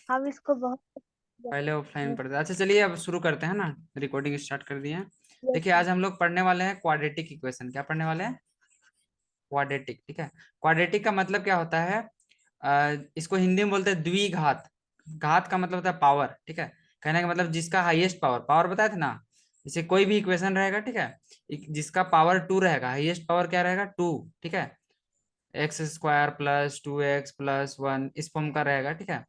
हम इसको बहुत। पहले ऑफलाइन पढ़ते थे। अच्छा चलिए अब शुरू करते हैं ना, रिकॉर्डिंग स्टार्ट कर दिए हैं। यस देखिए सर। आज हम लोग पढ़ने वाले हैं क्वाड्रेटिक इक्वेशन। क्या पढ़ने वाले हैं? क्वाड्रेटिक। ठीक है। क्वाड्रेटिक का मतलब क्या होता है? इसको हिंदी में बोलते हैं द्विघात। घात का मतलब होता है पावर। ठीक है। कहने का मतलब जिसका हाईएस्ट पावर, पावर बताए थे ना। जैसे कोई भी इक्वेशन रहेगा, ठीक है, जिसका पावर टू रहेगा, हाईएस्ट पावर क्या रहेगा? टू। ठीक है। X square plus two x plus one, इस फॉर्म का रहेगा। ठीक है।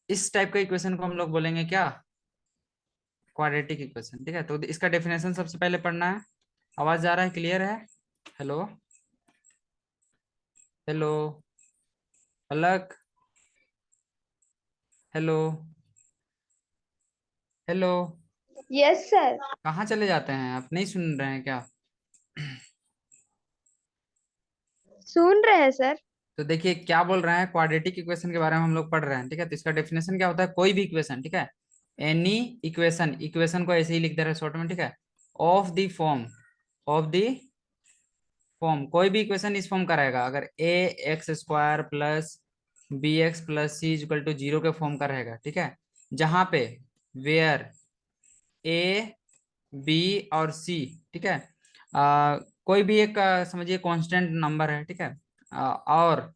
इस टाइप का इक्वेशन को हम लोग बोलेंगे क्या? Quadratic equation. ठीक है। तो इसका डेफिनेशन सबसे पहले पढ़ना है। आवाज जा रहा है? क्लियर है? हेलो? हेलो? अलग? हेलो? हेलो? Yes sir. कहाँ चले जाते हैं आप? नहीं सुन रहे हैं क्या? सुन रहे हैं सर। तो देखिए क्या बोल रहे हैं, क्वाड्रेटिक इक्वेशन के बारे में हम लोग पढ़ रहे हैं। ठीक है। तो इसका डेफिनेशन क्या होता है? कोई भी इक्वेशन, ठीक है, एनी इक्वेशन, इक्वेशन को ऐसे ही लिख दे रहे हैं शॉर्ट में। ठीक है। Of the form, of the form, कोई भी इक्वेशन इस फॉर्म का रहेगा, अगर a x square plus b x plus c equal to zero के फॉर्म का रहेगा। ठीक है। जहां पे वेयर ए बी और सी, ठीक है, कोई भी एक समझिए कांस्टेंट नंबर है। ठीक है। और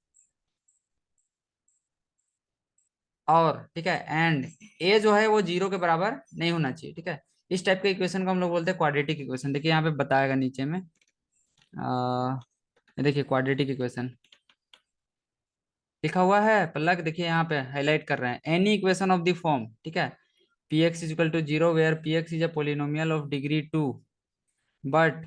ठीक है, एंड ए जो है वो जीरो के बराबर नहीं होना चाहिए। ठीक है। इस टाइप के इक्वेशन को हम लोग बोलते हैं क्वाड्रेटिक इक्वेशन। देखिए यहाँ पे बताएगा नीचे में। देखिए क्वाड्रेटिक इक्वेशन लिखा हुआ है पल्लक, देखिए यहाँ पे हाईलाइट कर रहे हैं। Any equation of the form, ठीक है, p x is equal to zero where p x is a polynomial of degree two, but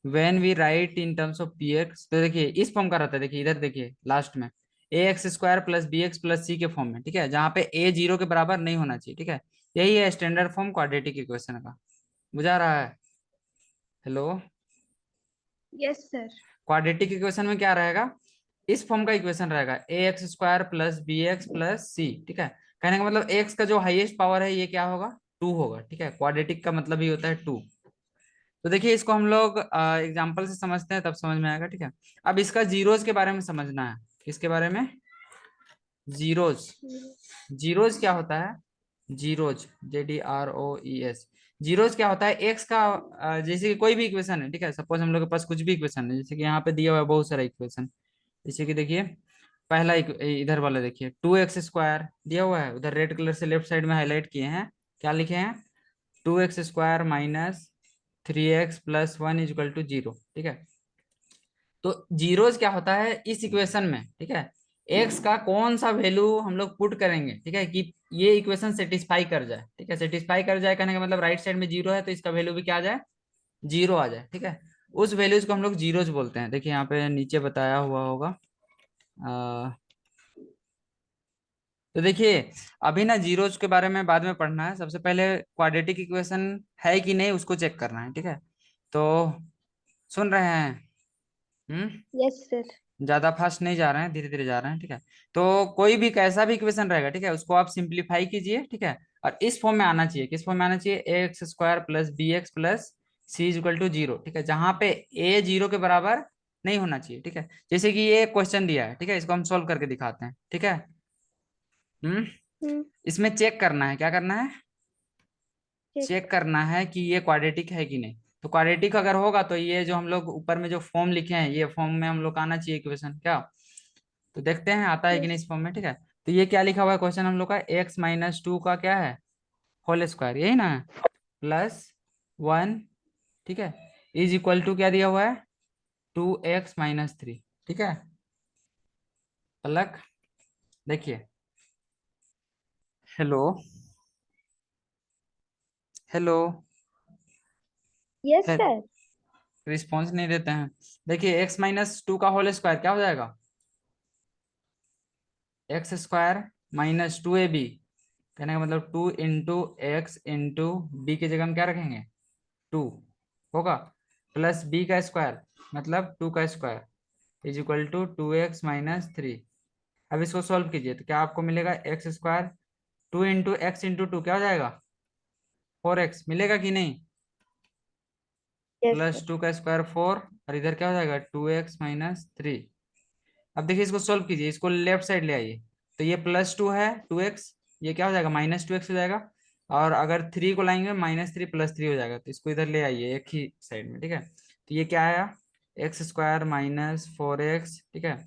when we write in terms of p x, तो देखिए इस फॉर्म का रहता है। देखिए इधर देखिए लास्ट में a x square plus b x plus c के फॉर्म में। ठीक है। जहाँ पे ए जीरो के बराबर नहीं होना चाहिए। ठीक है। यही है स्टैंडर्ड फॉर्म क्वाड्रेटिक इक्वेशन का। बुझा रहा है? Hello? Yes sir. Quadratic equation में क्या रहेगा? इस फॉर्म का इक्वेशन रहेगा, a x square plus b x plus c. ठीक है। कहने का मतलब एक्स का जो हाईएस्ट पावर है ये क्या होगा? टू होगा। ठीक है। क्वाड्रेटिक का मतलब ही होता है टू। तो देखिए इसको हम लोग एग्जाम्पल से समझते हैं, तब समझ में आएगा। ठीक है। अब इसका जीरोज के बारे में समझना है। किसके बारे में? जीरोज। जीरोज क्या होता है? Zeros, JEROES। जीरोज क्या होता है? एक्स का जैसे कि कोई भी इक्वेशन है, ठीक है, सपोज हम लोग के पास कुछ भी इक्वेशन है, जैसे कि यहाँ पे दिया हुआ है बहुत सारा इक्वेशन। जैसे कि देखिए पहला इधर वाला देखिए, टू एक्स स्क्वायर दिया हुआ है, उधर रेड कलर से लेफ्ट साइड में हाईलाइट किए हैं। क्या लिखे हैं? Two x square minus three x plus one is equal to zero. ठीक है। तो जीरोज क्या होता है इस इक्वेशन में? ठीक है। एक्स का कौन सा वैल्यू हम लोग पुट करेंगे, ठीक है, कि ये इक्वेशन सेटिस्फाई कर जाए। ठीक है। सेटिस्फाई कर जाए कहने का मतलब राइट साइड में जीरो है तो इसका वैल्यू भी क्या आ जाए? जीरो आ जाए। ठीक है। उस वैल्यूज को हम लोग जीरोज बोलते हैं। देखिए यहाँ पे नीचे बताया हुआ होगा। तो देखिए अभी ना जीरोज के बारे में बाद में पढ़ना है, सबसे पहले क्वाड्रेटिक इक्वेशन है कि नहीं उसको चेक करना है। ठीक है। तो सुन रहे हैं? हम्म। Yes sir. ज्यादा फास्ट नहीं जा रहे हैं, धीरे धीरे जा रहे हैं। ठीक है। तो कोई भी कैसा भी इक्वेशन रहेगा, ठीक है, उसको आप सिंप्लीफाई कीजिए। ठीक है। और इस फॉर्म में आना चाहिए। किस फॉर्म में आना चाहिए? A x square plus b x plus c is equal to zero. ठीक है। जहां पे ए जीरो के बराबर नहीं होना चाहिए। ठीक है। जैसे कि ये क्वेश्चन दिया है, ठीक है, इसको हम सोल्व करके दिखाते हैं। ठीक है। हम्म। हम्म। इसमें चेक करना है, क्या करना है? ठीक। चेक करना है कि ये क्वाड्रेटिक है कि नहीं। तो क्वाड्रेटिक अगर होगा तो ये जो हम लोग ऊपर में जो फॉर्म लिखे हैं, ये फॉर्म में हम लोग का आना चाहिए इक्वेशन। क्या? तो देखते हैं आता है कि नहीं यस। इस फॉर्म में। ठीक है। तो ये क्या लिखा हुआ है क्वेश्चन हम लोग का? एक्स माइनस टू का क्या है? होल स्क्वायर, यही ना? Plus one. ठीक है। इज इक्वल टू क्या दिया हुआ है? Two x minus three. ठीक है। पलक देखिए। Hello? Hello? Yes sir. Response नहीं देते हैं। देखिए एक्स माइनस टू का होल स्क्वायर क्या हो जाएगा? X square minus two a b. कहने का मतलब two into x into b की जगह हम क्या रखेंगे? टू होगा, प्लस बी का स्क्वायर मतलब टू का square is equal to two x minus three. अब इसको सॉल्व कीजिए तो क्या आपको मिलेगा? X square two into x into two क्या हो जाएगा? फोर एक्स मिलेगा कि नहीं? Yes plus sir. टू का स्क्वायर फोर, और इधर क्या हो जाएगा? Two x minus three. अब देखिए इसको सॉल्व कीजिए, इसको लेफ्ट साइड ले आइए। तो ये +2 है 2x, ये क्या हो जाएगा -2x हो जाएगा। और अगर 3 को लाएंगे -3 +3 हो जाएगा, तो इसको इधर ले आइए एक ही साइड में, ठीक है। तो ये क्या आया, x² - 4x, ठीक है।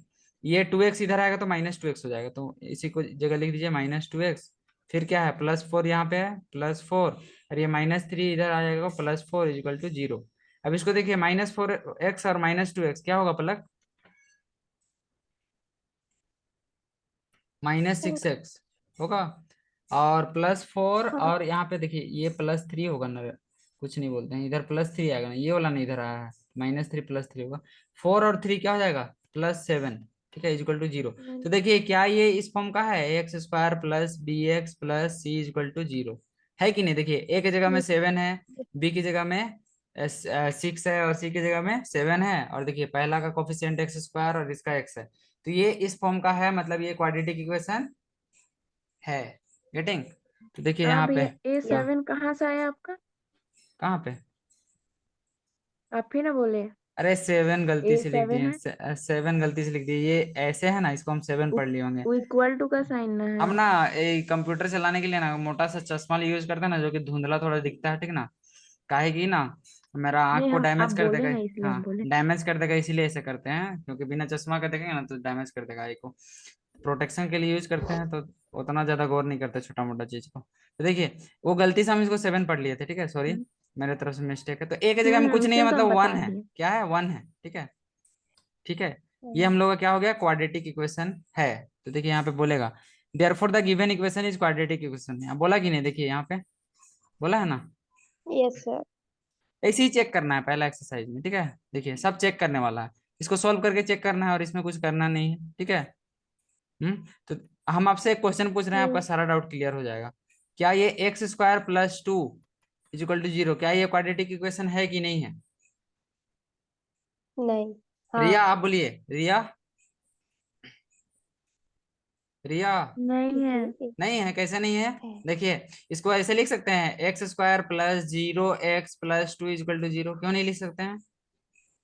ये 2x इधर आएगा तो -2x हो जाएगा, तो इसी को जगह लिख दीजिए -2x। फिर क्या है, +4 यहाँ पे है, +4, और ये -3 इधर आ जाएगा, +4 = 0। अब इसको देखिए, -4x और -2x क्या होगा पलक, -6x होगा। और +4, हाँ और यहाँ पे देखिए ये +3 होगा ना, कुछ नहीं बोलते हैं, इधर +3 आएगा ना, ये वाला नहीं इधर आया है, -3 +3 होगा। 4 और 3 क्या हो जाएगा, +7, ठीक है, = 0। तो देखिए क्या ये इस फॉर्म का है, x² + bx + c = 0 है कि नहीं। देखिए a की जगह में 7 है, b की जगह में 6 है, और c की जगह में 7 है, और देखिए पहला का कोफिशिएंट x² और इसका x है, तो ये इस फॉर्म का है, मतलब ये क्वाड्रेटिक इक्वेशन है। गेटिंग। तो देखिए हाँ यहाँ पे भैया, क्या, A7 कहाँ से आया आपका? कहाँ पे, आप ही ना बोले अरे 7 गलती से लिख A7 दिए, है। 7 गलती से लिख दिए, ये ऐसे है ना, इसको हम 7 पढ़ लिए होंगे। वो इक्वल टू का साइन ना हम है। ना कंप्यूटर चलाने के लिए ना मोटा सा चश्मा यूज करते हैं ना, जो कि धुंधला थोड़ा दिखता है, ठीक ना, काहे की ना मेरा आंख नहीं, को हम आप डैमेज कर बोले देगा। ना इसलिए हाँ, हम बोले। डैमेज कर देगा, इसीलिए ऐसे करते हैं, क्योंकि बिना चश्मा का देखेंगे ना तो डैमेज कर देगा आई को। प्रोटेक्शन के लिए यूज करते हैं, तो उतना ज्यादा गौर नहीं करते छोटा मोटा चीज को। तो देखिए वो गलती से हम इसको 7 पढ़ लिए थे, ठीक है, सॉरी, मेरे तरफ से मिस्टेक है। तो ए की जगह में कुछ नहीं है, इसलिए तो हम मतलब 1 बता है, दिए। क्या है, 1 है, ठीक है, ठीक है। ये हम लोग का क्या हो गया, क्वाड्रेटिक इक्वेशन है। तो देखिए यहाँ पे बोलेगा therefore the given equation is quadratic equation, यहाँ बोला कि नहीं, देखिए यहाँ पे बोला है ना। Yes sir. ऐसे ही चेक करना है पहला एक्सरसाइज में, ठीक है। देखिए सब चेक करने वाला है, इसको सॉल्व करके चेक करना है, और इसमें कुछ करना नहीं है, ठीक है। तो हम आपसे एक क्वेश्चन पूछ रहे हैं, आपका सारा डाउट क्लियर हो जाएगा। क्या ये x² + 2 = 0, क्या ये क्वाड्रेटिक इक्वेशन है कि नहीं है। नहीं। रिया हाँ। आप बोलिए, रिया, रिया। नहीं है। नहीं है, कैसे नहीं है, है। देखिए इसको ऐसे लिख सकते हैं, x² + 0x + 2 = 0, क्यों नहीं लिख सकते हैं,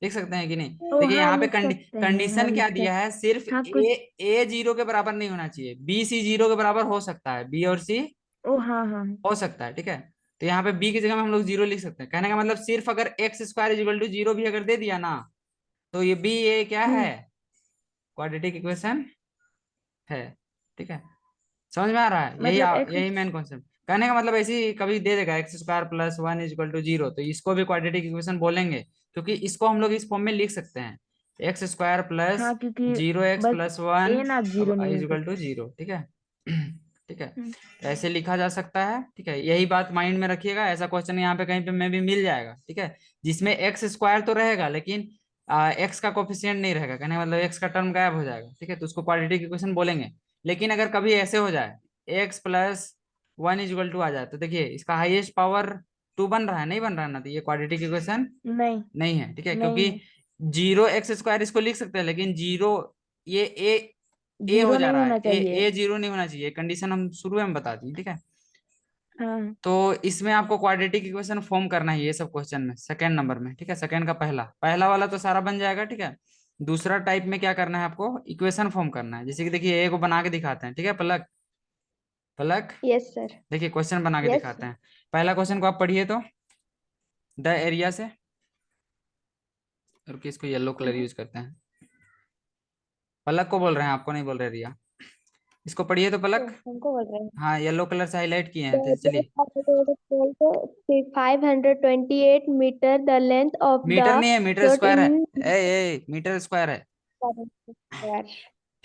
लिख सकते हैं कि नहीं। ओ देखिए हाँ, यहाँ पे लिख सकते हैं, हाँ कंडीशन क्या लिख दिया सकते। है, सिर्फ हाँ कुछ। ए 0 के बराबर नहीं होना चाहिए, बी सी 0 के बराबर हो सकता है, बी और सी ओ हाँ हाँ। हो सकता है, ठीक है। तो यहाँ पे बी की जगह में हम लोग 0 लिख सकते हैं, कहने का मतलब सिर्फ अगर x² = 0 भी अगर दे दिया ना, तो ये बी, ये क्या है, क्वाड्रेटिक इक्वेशन है, ठीक है। समझ में आ रहा है, मतलब यही मेन कॉन्सेप्ट, कहने का मतलब ऐसे ही कभी दे देगा x² + 1 = 0, तो इसको भी क्वाड्रेटिक इक्वेशन बोलेंगे, क्योंकि इसको हम लोग इस फॉर्म में लिख सकते हैं, x² हाँ, + क्योंकि 0x बस + 1 ए ना जीरो नहीं हो = सकता। 0, ठीक है। ठीक है, हम्म, ऐसे लिखा जा सकता है, ठीक है, यही बात माइंड में रखिएगा, ऐसा क्वेश्चन यहाँ पे कहीं पे में भी मिल जाएगा, ठीक है, जिसमें x² तो रहेगा, लेकिन x का कोफिशिएंट नहीं रहेगा, कहने का मतलब x का टर्म गायब हो जाएगा, ठीक है, तो उसको क्वाड्रेटिक इक्वेशन बोलेंगे। लेकिन अगर कभी ऐसे हो जाए x + 1 = 2 आ जाए, तो देखिए इसका हाईएस्ट पावर 2 बन रहा है, नहीं बन रहा है ना, तो ये क्वाड्रेटिक इक्वेशन नहीं। नहीं है, ठीक है, नहीं क्योंकि है। 0x² इसको लिख सकते हैं, लेकिन 0 ये ए हो जीरो जा नहीं रहा है, होना चाहिए। ए 0 नहीं होना चाहिए, कंडीशन हम शुरू में बता दी, ठीक है। हाँ। तो इसमें आपको क्वाड्रेटिक इक्वेशन फॉर्म करना है, ये सब क्वेश्चन में, सेकंड नंबर में, ठीक है, सेकंड का पहला पहला वाला तो सारा बन जाएगा, ठीक है। दूसरा टाइप में क्या करना है, आपको इक्वेशन फॉर्म करना है, जैसे कि देखिए ए को बना के दिखाते हैं, ठीक है, पलक, पलक, यस सर। देखिए क्वेश्चन बना के यस। दिखाते हैं। पहला क्वेश्चन को आप पढ़िए तो, द एरिया से, और इसको येलो कलर यूज करते हैं, पलक को बोल रहे हैं, आपको नहीं बोल रहे रिया, इसको पढ़िए तो पलक। हमको बोल रहे हैं। हाँ येलो कलर से हाईलाइट किए The हैं, तो area चलिए। of the total 528 meter. The length of metre the नहीं है, मीटर plot स्क्वायर है, in मीटर स्क्वायर है, square.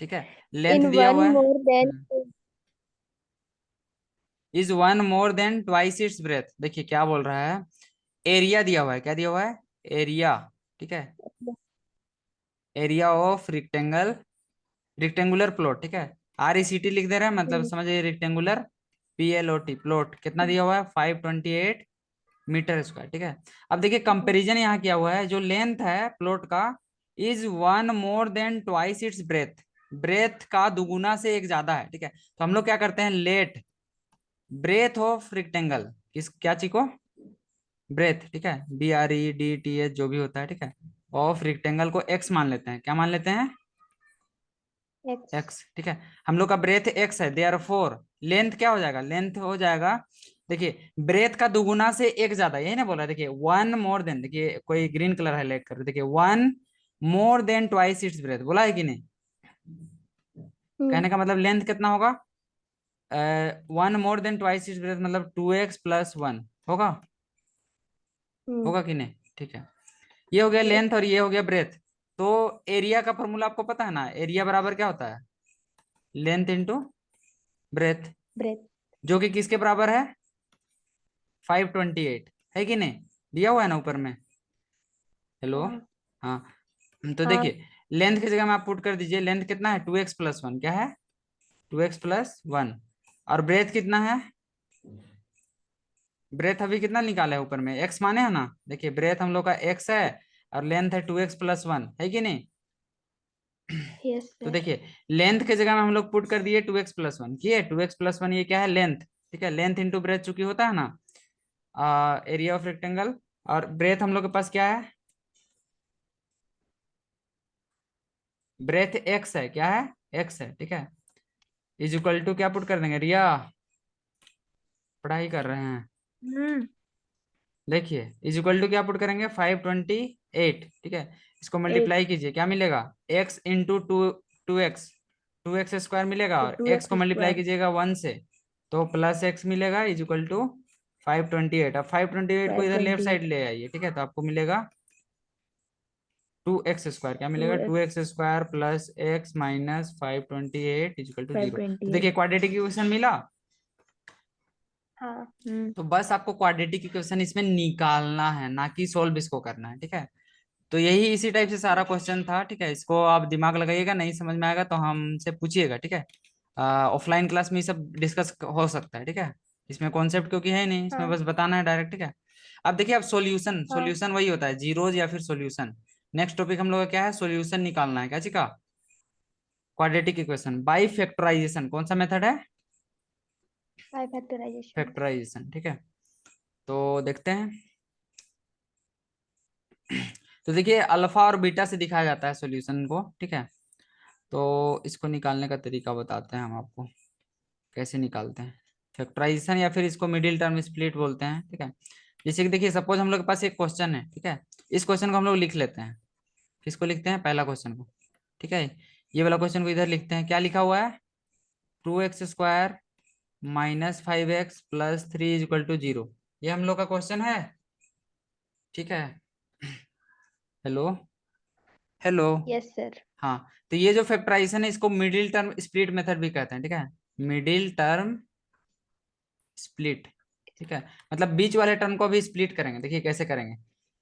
ठीक है, लेंथ In दिया one हुआ है, more than is 1 more than twice its breadth, देखिए क्या बोल रहा है, एरिया दिया हुआ है, क्या दिया हुआ है, एरिया, ठीक है, एरिया ऑफ रेक्टेंगुलर प्लॉट, ठीक है, RECT लिख दे रहे हैं, मतलब समझिए रेक्टेंगुलर, PLOT प्लॉट कितना दिया हुआ है, 528 मीटर स्क्वायर, ठीक है। अब देखिए कंपैरिजन यहाँ किया हुआ है, जो लेंथ है प्लॉट का, is 1 more than twice its breadth, breadth का दुगुना से एक ज्यादा है, ठीक है। तो हम लोग क्या करते हैं, लेट ब्रेथ ऑफ रेक्टेंगल, किस क्या चीज को, ब्रेथ, ठीक है, BREDTH जो भी होता है, ठीक है, ऑफ रेक्टेंगल को x मान लेते हैं, क्या मान लेते हैं, x एक्स, ठीक है। हम लोग का ब्रेथ एक्स है, देयरफॉर लेंथ क्या हो जाएगा, लेंथ हो जाएगा, देखिए ब्रेथ का दुगुना से एक ज्यादा, यही ना बोल रहा है, देखिए वन मोर देन, देखिए कोई ग्रीन कलर हाईलाइट कर, देखिए one more than twice its breath, बोला है कि नहीं। कहने का मतलब लेंथ कितना होगा, one more than twice its breath, मतलब 2x+1 होगा, होगा कि नहीं, ठीक है। ये हो गया yes लेंथ और ये हो गया ब्रेथ। तो एरिया का फॉर्मूला आपको पता है ना, एरिया बराबर क्या होता है, लेंथ इंटू ब्रेथ, breadth जो कि किसके बराबर है, 528, है कि नहीं, दिया हुआ है ना ऊपर में। हेलो, हाँ हाँ। तो हाँ देखिए लेंथ की जगह में आप पुट कर दीजिए, लेंथ कितना है, 2x+1, क्या है, 2x+1। और ब्रेथ कितना है, ब्रेथ अभी कितना निकाला है ऊपर में, x माने है ना, देखिए ब्रेथ हम लोग का x है और लेंथ है 2x+1, है कि नहीं। yes तो sir देखिए लेंथ के जगह में हम लोग पुट कर दिए 2x+1, किए 2x+1, ये क्या है, लेंथ, ठीक है, लेंथ इंटू ब्रेथ चूंकि होता है ना एरिया ऑफ रेक्टेंगल, और ब्रेथ हम लोग के पास क्या है, ब्रेथ एक्स है, क्या है, एक्स है, ठीक है, इज इक्वल टू क्या पुट कर देंगे, रिया पढ़ाई कर रहे हैं, हम्म देखिए इज इक्वल टू क्या पुट करेंगे, 528, ठीक है। इसको 8 मल्टीप्लाई कीजिए, क्या मिलेगा, x into two x square मिलेगा, तो और टू x को एक्स मल्टीप्लाई स्क्वायर कीजिएगा 1 से, तो प्लस x मिलेगा, इज इक्वल टू 528। अब 528 को फाइव इधर लेफ्ट ट्वेंटी साइड एट ले आइए, ठीक है, तो आपको मिलेगा 2x स्क्वायर, क्या टू मिलेगा, two x x square plus x minus 528 is equal to five 0। तो ट्वेंटी देखिए एट क्वाड्रेटिक इक्वेशन मिला। हाँ तो बस आपको क्वाड्रेटिक इक्वेशन इसमें निकालना है, ना कि सोल्व इसको करना है, ठीक है। तो यही इसी टाइप से सारा क्वेश्चन था, ठीक है। इसको आप दिमाग लगाइएगा, नहीं समझ में आएगा तो हमसे पूछिएगा, ठीक है। ऑफलाइन क्लास में ये सब डिस्कस हो सकता है, ठीक है। इसमें कॉन्सेप्ट क्योंकि है नहीं, इसमें हाँ बस बताना है डायरेक्ट, ठीक है। अब देखिए, अब सॉल्यूशन, हाँ सॉल्यूशन वही होता है, जीरोज या फिर सॉल्यूशन। नेक्स्ट टॉपिक हम लोग का क्या है, सॉल्यूशन निकालना है, क्या चीज का, क्वाड्रेटिक इक्वेशन बाय फैक्टराइजेशन, कौन सा मेथड है, by factorization फैक्टराइजेशन, ठीक है। तो देखते हैं। तो देखिए अल्फा और बीटा से दिखाया जाता है सॉल्यूशन को, ठीक है। तो इसको निकालने का तरीका बताते हैं हम आपको, कैसे निकालते हैं फैक्टराइजेशन, या फिर इसको मिडिल टर्म स्प्लिट बोलते हैं, ठीक है। जैसे कि देखिए सपोज हम लोग के पास एक क्वेश्चन है, ठीक है, इस क्वेश्चन को हम लोग लिख लेते हैं, किसको लिखते हैं, पहला क्वेश्चन को, ठीक है। ये वाला क्वेश्चन को इधर लिखते हैं, क्या लिखा हुआ है, 2x² minus 5x plus 3 is equal to 0, ये हम लोग का क्वेश्चन है, ठीक है। हेलो, हेलो, yes sir हाँ। तो ये जो फैक्टराइजेशन है इसको मिडिल टर्म स्प्लिट मेथड भी कहते हैं, ठीक है, मिडिल टर्म स्प्लिट, ठीक है। मतलब बीच वाले टर्म को भी स्प्लिट करेंगे, देखिए कैसे करेंगे।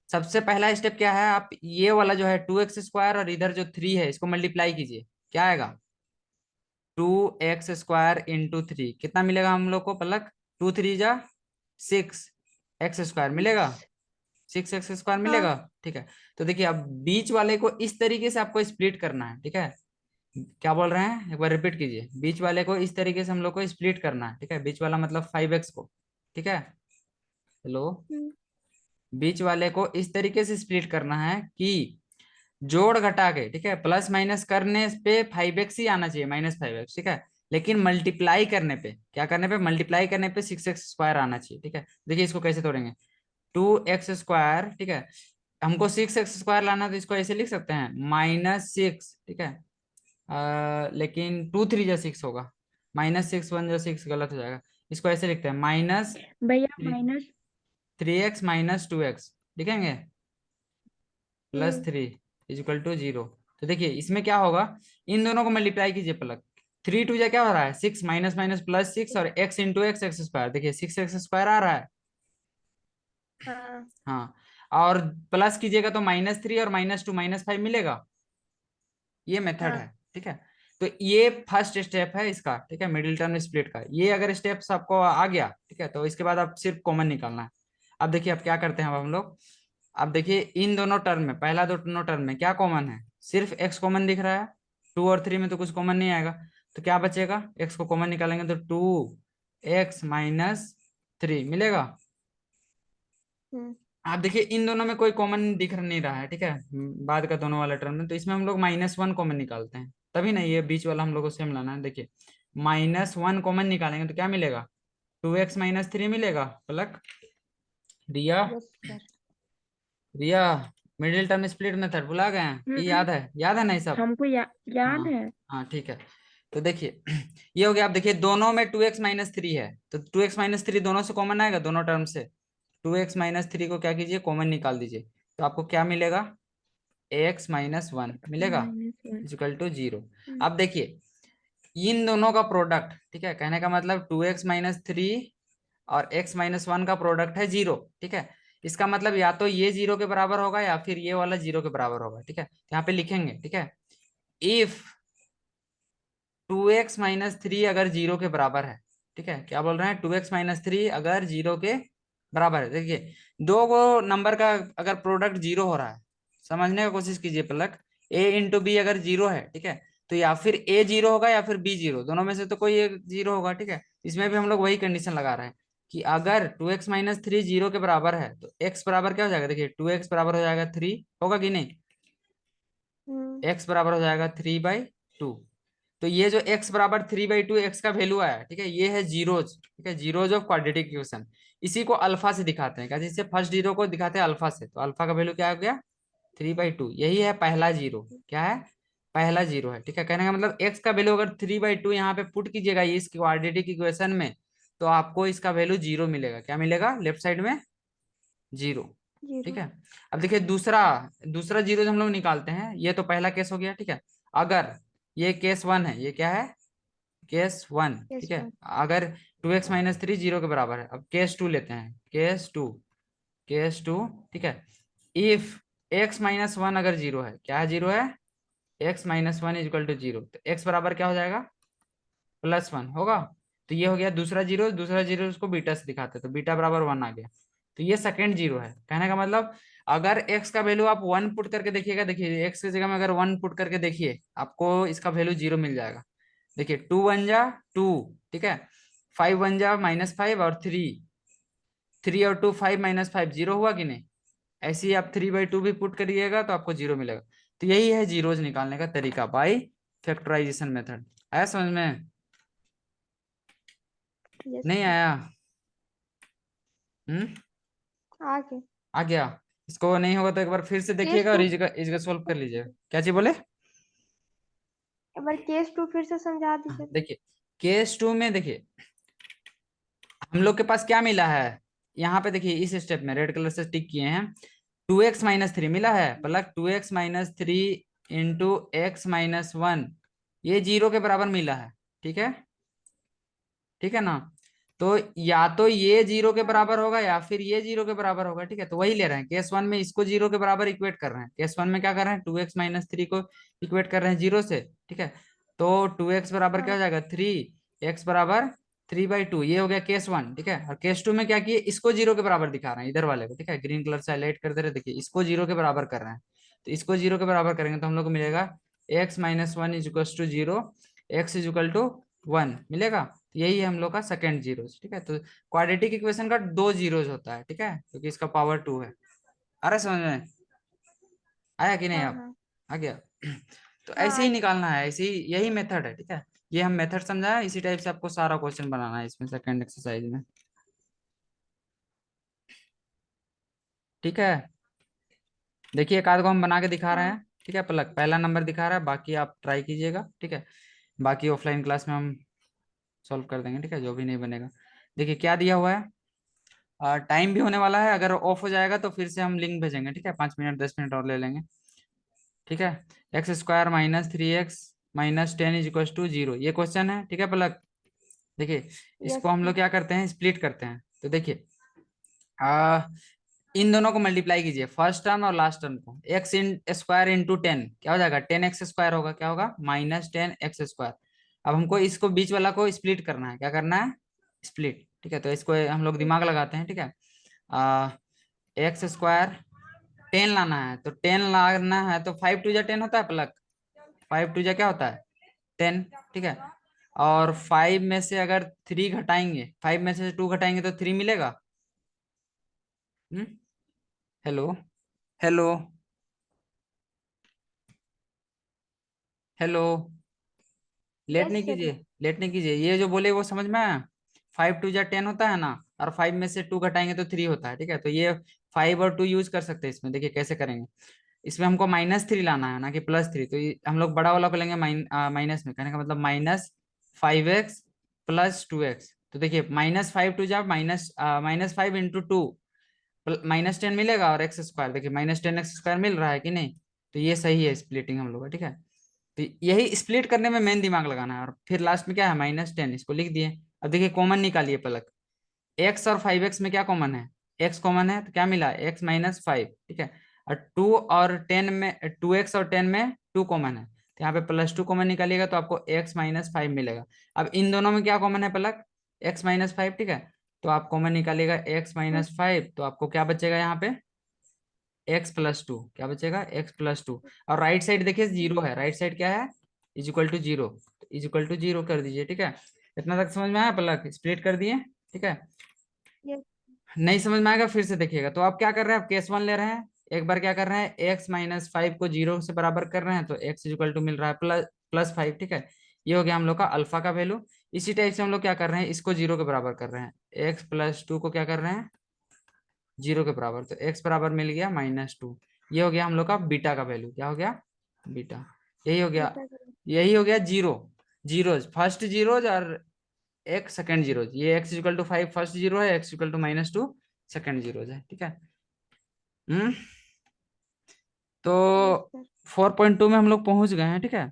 सबसे पहला स्टेप क्या है, आप ये वाला जो है 2x² और इधर जो 3 है इसको मल्टीप्लाई कीजिए, क्या आएगा, 2x² इंटू 3, कितना मिलेगा हम लोग को पलक, 2 3 जा 6 x² मिलेगा, six 6x² हाँ मिलेगा, ठीक है। तो देखिए अब बीच वाले को इस तरीके से आपको स्प्लिट करना है, ठीक है। क्या बोल रहे हैं, एक बार रिपीट कीजिए, बीच वाले को इस तरीके से हम लोग को स्प्लिट करना है, ठीक है, बीच वाला मतलब 5x को, ठीक है। हेलो, हम्म, बीच वाले को इस तरीके से स्प्लिट करना है कि जोड़ घटा के, ठीक है, प्लस माइनस करने पे 5x ही आना चाहिए, -5x, ठीक है। लेकिन मल्टीप्लाई करने पे, क्या करने पे, मल्टीप्लाई करने पे 6x² आना चाहिए, ठीक है। देखिए इसको कैसे तोड़ेंगे, 2x², ठीक है, हमको 6x² लाना है, तो इसको ऐसे लिख सकते हैं -6, ठीक है। लेकिन 2 3 जा 6 होगा, -6 1 जा 6 गलत हो जाएगा, इसको ऐसे लिखते हैं माइनस भैया माइनस 3x माइनस 2x, लिखेंगे plus hmm 3 is equal to 0। तो देखिए इसमें क्या होगा, इन दोनों को मल्टीप्लाई कीजिए पलक, 3 2 जा क्या हो रहा है, 6 माइनस माइनस प्लस 6, और x इंटू x² देखिए 6x² आ रहा है, हाँ हाँ। और प्लस कीजिएगा तो -3 और -2 -5 मिलेगा, ये मेथड हाँ है, ठीक है। तो ये फर्स्ट स्टेप है इसका, ठीक है, मिडिल टर्म स्प्लिट का। ये अगर स्टेप्स आपको आ गया, ठीक है, तो इसके बाद आप सिर्फ कॉमन निकालना है। अब देखिए अब क्या करते हैं, अब हम लोग, अब देखिए इन दोनों टर्म में, पहला दोनों टर्म में क्या कॉमन है, सिर्फ x कॉमन दिख रहा है, 2 और 3 में तो कुछ कॉमन नहीं आएगा, तो क्या बचेगा, x को कॉमन निकालेंगे तो 2x माइनस 3 मिलेगा। हम्म आप देखिए इन दोनों में कोई कॉमन दिख नहीं रहा है, ठीक है, बाद का दोनों वाला टर्म में, तो इसमें हम लोग -1 कॉमन निकालते हैं, तभी नहीं, ये बीच वाला हम लोग को सेम लाना है। देखिए -1 कॉमन निकालेंगे तो क्या मिलेगा, 2x-3 मिलेगा। पलक, रिया, यस सर। रिया, मिडिल टर्म स्प्लिट मेथड भुला गए हैं कि हम्म, याद है नहीं सब? हमको याद हाँ है। हाँ ठीक है। तो देखिए ये हो गया। आप देखिए दोनों में 2x-3 है, तो 2x-3 दोनों से कॉमन आएगा, दोनों टर्म से 2x-3 को क्या कीजिए, कॉमन निकाल दीजिए। तो आपको क्या मिलेगा, ax-1 मिलेगा, -1। Equal to 0। अब देखिए इन दोनों का प्रोडक्ट, ठीक है, कहने का मतलब 2x-3 और x-1 का प्रोडक्ट है 0, ठीक है। इसका मतलब या तो ये 0 के बराबर होगा या फिर ये वाला 0 के बराबर होगा, ठीक है। तो यहाँ पे लिखेंगे, ठीक है, इफ 2x-3 अगर 0 के बराबर है, ठीक है, क्या बोल रहे हैं, 2x-3 अगर 0 के बराबर है। देखिए दो को नंबर का अगर प्रोडक्ट 0 हो रहा है, समझने की कोशिश कीजिए पलक, a इंटू बी अगर 0 है, ठीक है, तो या फिर a 0 होगा या फिर b 0, दोनों में से तो कोई एक 0 होगा, ठीक है। इसमें भी हम लोग वही कंडीशन लगा रहे हैं कि अगर 2x-3 0 के बराबर है तो x बराबर क्या हो जाएगा, देखिए 2x बराबर हो जाएगा 3, होगा कि नहीं, x बराबर हो जाएगा 3/2। तो ये जो x बराबर 3/2 x का वैल्यू आया, ठीक है, ये है जीरोज, ठीक है, जीरोज ऑफ क्वाड्रेटिक इक्वेशन। इसी को अल्फा से दिखाते हैं, कैसे, इससे फर्स्ट जीरो को दिखाते हैं अल्फा से, तो अल्फा का वैल्यू क्या हो गया, 3/2, यही है पहला जीरो। क्या है, पहला जीरो है, ठीक है। कहने का मतलब x का वैल्यू अगर 3/2 यहाँ पे पुट कीजिएगा इस क्वाड्रेटिक इक्वेशन में, तो आपको इसका वैल्यू 0 मिलेगा। क्या मिलेगा, लेफ्ट साइड में 0, ठीक 0। है। अब देखिए दूसरा दूसरा जीरो जो हम लोग निकालते हैं, ये तो पहला केस हो गया, ठीक है। अगर ये केस 1 है, ये क्या है, केस 1, यस ठीक है। सर। अगर 2x-3 0 के बराबर है, अब केस 2 लेते हैं, केस टू, ठीक है। इफ x-1 अगर 0 है, क्या 0 है, x-1 इक्वल टू 0, तो x बराबर क्या हो जाएगा, +1 होगा। तो ये हो गया दूसरा जीरो, दूसरा जीरो उसको बीटा से दिखाते हैं, तो बीटा बराबर 1 आ गया। तो ये सेकंड जीरो है। कहने का मतलब अगर x का वैल्यू आप 1 पुट करके देखिएगा, देखिए x की जगह में अगर 1 पुट करके देखिए, आपको इसका वैल्यू 0 मिल जाएगा। देखिए 2 1 जा 2, ठीक है, 5 1 जा -5 और 3 और 2 5 - 5 0 हुआ कि नहीं। ऐसे ही आप 3/2 भी पुट करिएगा तो आपको 0 मिलेगा। तो यही है जीरोज निकालने का तरीका बाई फैक्टराइजेशन मेथड। आया समझ में, यस नहीं सर। आया? हम्म, आगे। आ गया। इसको नहीं होगा तो एक बार फिर से केस देखिएगा और टू। इसका सोल्व कर लीजिएगा। क्या चीज बोले? एक बार केस 2 फिर से समझा हाँ, दीजिए। देखिए केस 2 में देखिए हम लोग के पास क्या मिला है, यहाँ पे देखिए इस स्टेप में रेड कलर से टिक किए हैं, 2x-3 मिला है, प्लस 2x-3 इंटू x-1, ये 0 के बराबर मिला है, ठीक है, ठीक है ना। तो या तो ये 0 के बराबर होगा या फिर ये 0 के बराबर होगा, ठीक है। तो वही ले रहे हैं, केस 1 में इसको 0 के बराबर इक्वेट कर रहे हैं, केस 1 में क्या कर रहे हैं, 2x-3 को इक्वेट कर रहे हैं 0 से, ठीक है। तो 2x बराबर क्या हाँ। हो जाएगा 3, x बराबर 3/2, ये हो गया केस 1, ठीक है। और केस 2 में क्या किए, इसको 0 के बराबर दिखा रहे हैं इधर वाले को, ठीक है, ग्रीन कलर से हाईलाइट कर दे रहे, देखिए इसको 0 के बराबर कर रहे हैं। तो इसको 0 के बराबर करेंगे तो हम लोग को मिलेगा x-1 equal to 0, x equal to 1 मिलेगा। यही है हम लोग का सेकंड जीरोस, ठीक है। तो क्वाड्रेटिक इक्वेशन का 2 जीरोस होता है, ठीक है, क्योंकि इसका पावर 2 है। अरे समझ में आया कि नहीं हाँ। आप, हाँ। आ गया? तो हाँ ऐसे आ ही गया। निकालना है, ऐसे ही यही मेथड है, ठीक है। ये हम मेथड समझाया, इसी टाइप से आपको सारा क्वेश्चन बनाना है इसमें सेकंड एक्सरसाइज में, ठीक है। देखिए एक आध को हम बना के दिखा रहे हाँ। हैं, ठीक है, पलक पहला नंबर दिखा रहा है, बाकी आप ट्राई कीजिएगा, ठीक है। बाकी ऑफलाइन क्लास में हम सॉल्व कर देंगे, ठीक है, जो भी नहीं बनेगा। देखिए क्या दिया हुआ है, टाइम भी होने वाला है, अगर ऑफ हो जाएगा तो फिर से हम लिंक भेजेंगे, ठीक है, 5 मिनट 10 मिनट और ले लेंगे, ठीक है। x² - 3x - 10 इज टू 0, ये क्वेश्चन है, ठीक है पलक। देखिए इसको यस हम सर। लोग क्या करते हैं, स्प्लिट करते हैं। तो देखिए आ, इन दोनों को मल्टीप्लाई कीजिए, फर्स्ट टर्म और लास्ट टर्म को, x² इंटू 10 क्या हो जाएगा, 10x² होगा, क्या होगा, -10x²। अब हमको इसको बीच वाला को स्प्लिट करना है, क्या करना है, स्प्लिट, ठीक है। तो इसको हम लोग दिमाग लगाते हैं, ठीक है। x² 10 लाना है, तो 10 लाना है तो 5 2 जा 10 होता है पलक, 5 2 जा क्या होता है 10, ठीक है। और 5 में से अगर 3 घटाएंगे, 5 में से 2 घटाएंगे तो 3 मिलेगा। हम्म, hello, hello, hello, late Yes, नहीं sir. कीजिए, लेट नहीं कीजिए, ये जो बोले वो समझ में आया। 5 2 जा 10 होता है ना, और 5 में से 2 घटाएंगे तो 3 होता है, ठीक है। तो ये 5 और 2 यूज कर सकते हैं इसमें। देखिए कैसे करेंगे, इसमें हमको -3 लाना है ना कि +3, तो ये हम लोग बड़ा वाला को लेंगे माइनस में, कहने का मतलब -5x + 2x। तो देखिए -5 2 जा -5 × 2 -10 मिलेगा, और x², देखिए -10x² मिल रहा है कि नहीं। तो ये सही है स्प्लिटिंग हम लोग का, ठीक है। तो यही स्प्लिट करने में मेन दिमाग लगाना है। और फिर लास्ट में क्या है, -10, इसको लिख दिए। अब देखिए कॉमन निकालिए पलक, x और 5x में क्या कॉमन है, x कॉमन है, तो क्या मिला, x-5, ठीक है। और 2 और 10 में 2x और 10 में 2 कॉमन है, तो यहाँ पे +2 कॉमन निकालिएगा तो आपको x-5 मिलेगा। अब इन दोनों में क्या कॉमन है पलक, x-5, ठीक है। तो आप कॉमन निकालिएगा x-5, तो आपको क्या बचेगा यहाँ पे, x + 2, क्या बचेगा, x + 2। और राइट साइड देखिए 0 है, राइट साइड क्या है, =0, =0 कर दीजिए, ठीक है। इतना तक समझ में आया पलक, स्प्लिट कर दिए, ठीक है। Yes. नहीं समझ में आएगा फिर से देखिएगा। तो आप क्या कर रहे हैं, आप केस 1 ले रहे हैं, एक बार क्या कर रहे हैं, x-5 को 0 से बराबर कर रहे हैं, तो x मिल रहा है +5, ठीक है। ये हो गया हम लोग का अल्फा का वैल्यू। इसी टाइप से हम लोग क्या कर रहे हैं, इसको 0 के बराबर कर रहे हैं, x + 2 को क्या कर रहे हैं, 0 के बराबर, तो x बराबर मिल गया -2। ये हो गया हम लोग का बीटा का वैल्यू, क्या हो गया, बीटा। यही हो गया, यही हो गया जीरो, जीरोज, फर्स्ट जीरोज और एक सेकंड जीरोज। ये x = 5 फर्स्ट जीरो है, x = -2 सेकंड जीरोज है, ठीक है। हम्म तो Yes, sir. 4.2 में हम लोग पहुंच गए हैं, ठीक है।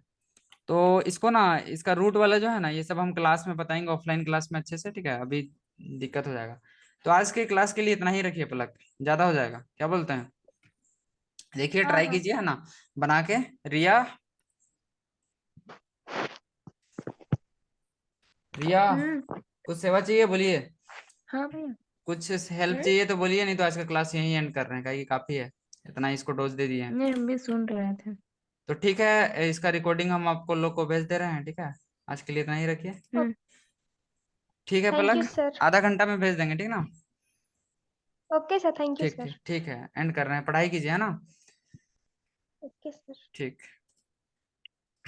तो इसको ना, इसका रूट वाला जो है ना, ये सब हम क्लास में बताएंगे, ऑफलाइन क्लास में अच्छे से, ठीक है। अभी दिक्कत हो जाएगा। तो आज के क्लास के लिए इतना ही रखिए पलक, ज्यादा हो जाएगा, क्या बोलते हैं। देखिए हाँ, ट्राई हाँ. कीजिए है ना, बना के। रिया, रिया, हम्म। कुछ सेवा चाहिए बोलिए, हाँ भैया। कुछ हेल्प हम्म। चाहिए तो बोलिए, नहीं तो आज का क्लास यहीं एंड कर रहे हैं, ये काफी है, इतना ही इसको डोज दे दिए हैं। नहीं, हम भी सुन रहे थे। तो ठीक है, इसका रिकॉर्डिंग हम आपको लोग को भेज दे रहे हैं, ठीक है। आज के लिए इतना ही रखिए, हम्म। ठीक है Thank you, पलक, sir. आधा घंटा में भेज देंगे, ठीक ना। Okay, sir. Thank you, ठीक sir. ठीक ठीक है, एंड कर रहे हैं, पढ़ाई कीजिए है ना, Okay, sir. ठीक।